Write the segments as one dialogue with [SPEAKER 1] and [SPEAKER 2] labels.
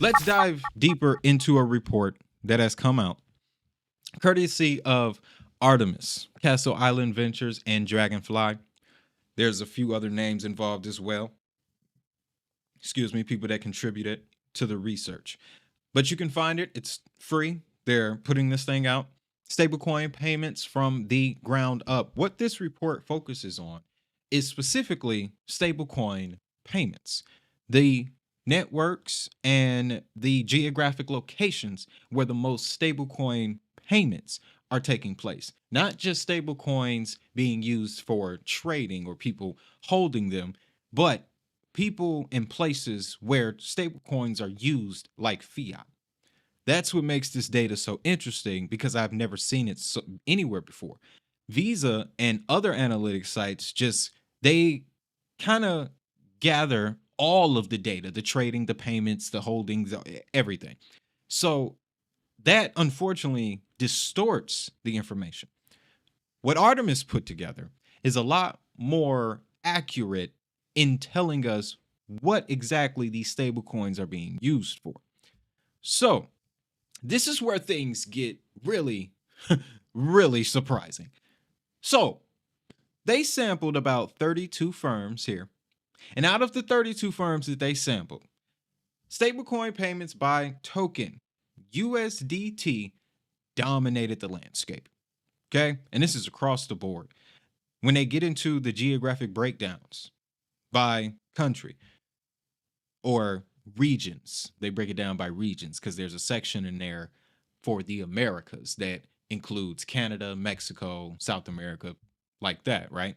[SPEAKER 1] Let's dive deeper into a report that has come out courtesy of Artemis, Castle Island Ventures, and Dragonfly. There's a few other names involved as well. Excuse me, people that contributed to the research. But you can find it, it's free. They're putting this thing out. Stablecoin payments from the ground up. What this report focuses on is specifically stablecoin payments. The networks and the geographic locations where the most stablecoin payments are taking place. Not just stablecoins being used for trading or people holding them, but people in places where stablecoins are used like fiat. That's what makes this data so interesting because I've never seen it anywhere before. Visa and other analytics sites they kind of gather all of the data, the trading, the payments, the holdings, everything. So that unfortunately distorts the information. What Artemis put together is a lot more accurate in telling us what exactly these stable coins are being used for. So this is where things get really, really surprising. So they sampled about 32 firms here. And out of the 32 firms that they sampled, stablecoin payments by token, USDT, dominated the landscape. Okay? And this is across the board. When they get into the geographic breakdowns by country or regions, they break it down by regions because there's a section in there for the Americas that includes Canada, Mexico, South America, like that, right?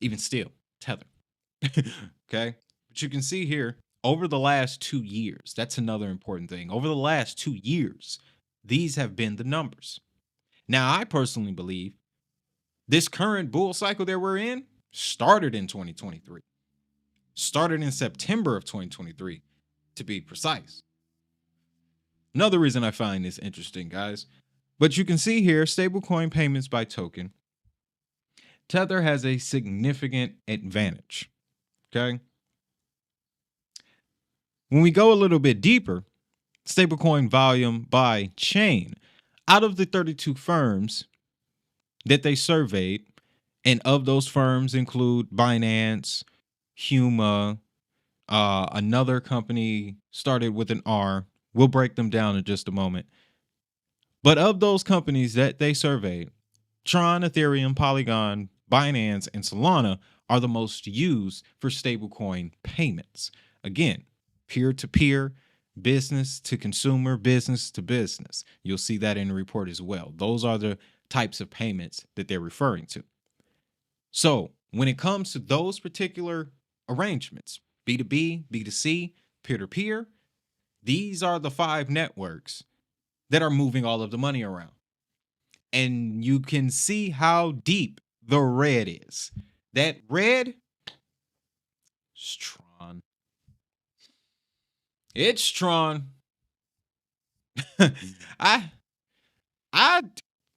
[SPEAKER 1] Even still, Tether. Okay? But you can see here, over the last 2 years, that's another important thing. Over the last 2 years, these have been the numbers. Now, I personally believe this current bull cycle that we're in started in 2023. Started in September of 2023, to be precise. Another reason I find this interesting, guys. But you can see here, stablecoin payments by token. Tether has a significant advantage. Okay. When we go a little bit deeper, stablecoin volume by chain, out of the 32 firms that they surveyed, and of those firms include Binance, Huma, another company started with an R. We'll break them down in just a moment. But of those companies that they surveyed, TRON, Ethereum, Polygon, Binance, and Solana are the most used for stablecoin payments. Again, peer-to-peer, business to consumer, business to business. You'll see that in the report as well. Those are the types of payments that they're referring to. So when it comes to those particular arrangements, B2B, B2C, peer-to-peer, these are the 5 networks that are moving all of the money around. And you can see how deep the red is. That red is TRON. It's TRON.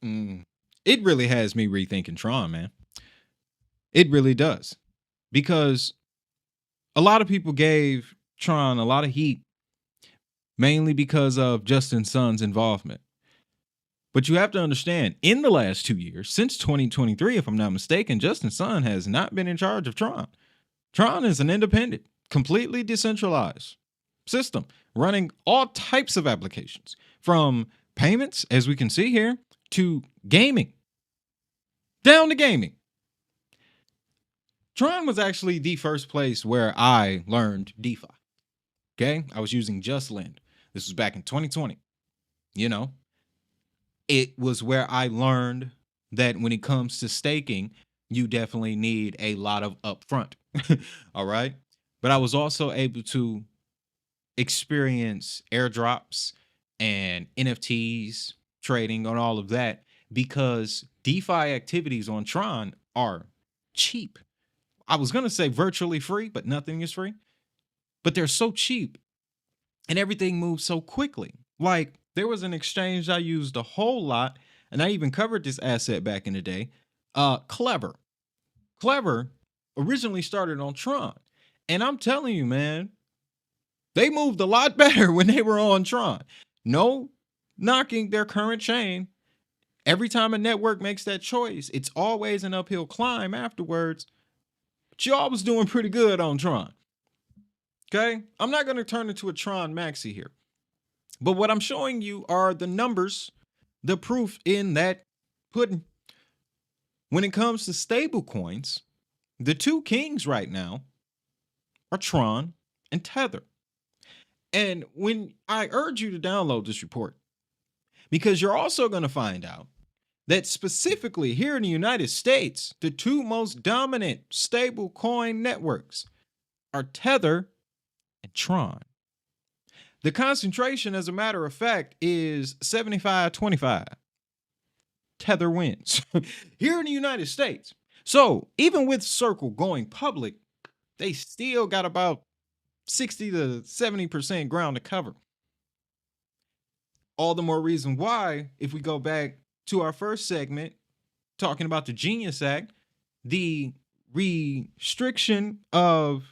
[SPEAKER 1] It really has me rethinking TRON, man. It really does. Because a lot of people gave TRON a lot of heat, mainly because of Justin Sun's involvement. But you have to understand, in the last 2 years, since 2023, if I'm not mistaken, Justin Sun has not been in charge of TRON. TRON is an independent, completely decentralized system running all types of applications, from payments, as we can see here, to gaming, down to gaming. TRON was actually the first place where I learned DeFi. Okay, I was using JustLend. This was back in 2020. You know, it was where I learned that when it comes to staking, you definitely need a lot of upfront. All right. But I was also able to experience airdrops and NFTs, trading, and all of that because DeFi activities on TRON are cheap. I was going to say virtually free, but nothing is free. But they're so cheap and everything moves so quickly. Like, there was an exchange I used a whole lot, and I even covered this asset back in the day. Clever. Clever originally started on TRON. And I'm telling you, man, They moved a lot better when they were on Tron. No knocking their current chain. Every time a network makes that choice, it's always an uphill climb afterwards. But y'all was doing pretty good on Tron. Okay? I'm not going to turn into a Tron maxi here. But what I'm showing you are the numbers, the proof in that pudding. When it comes to stable coins, the two kings right now are Tron and Tether. And when I urge you to download this report, because you're also going to find out that specifically here in the United States, the two most dominant stable coin networks are Tether and Tron. The concentration, as a matter of fact, is 75-25. Tether wins here in the United States. So even with Circle going public, they still got about 60 to 70% ground to cover. All the more reason why, if we go back to our first segment, talking about the Genius Act, the restriction of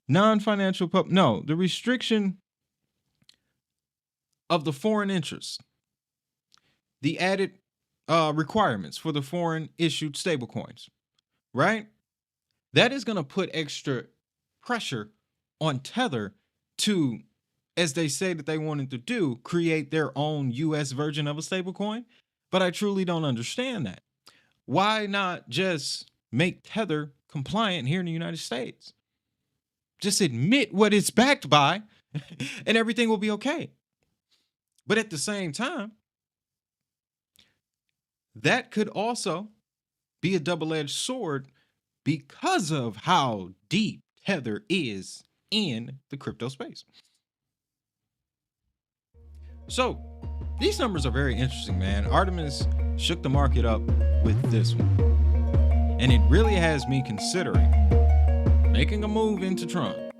[SPEAKER 1] non-financial, the restriction of the foreign interest, the added requirements for the foreign issued stablecoins, right? That is going to put extra pressure on Tether to, as they say that they wanted to do, create their own US version of a stablecoin. But I truly don't understand that. Why not just make Tether compliant here in the United States? Just admit what it's backed by and everything will be okay. But at the same time, that could also be a double-edged sword because of how deep Tether is in the crypto space. So these numbers are very interesting, man. Artemis shook the market up with this one. And it really has me considering making a move into Tron.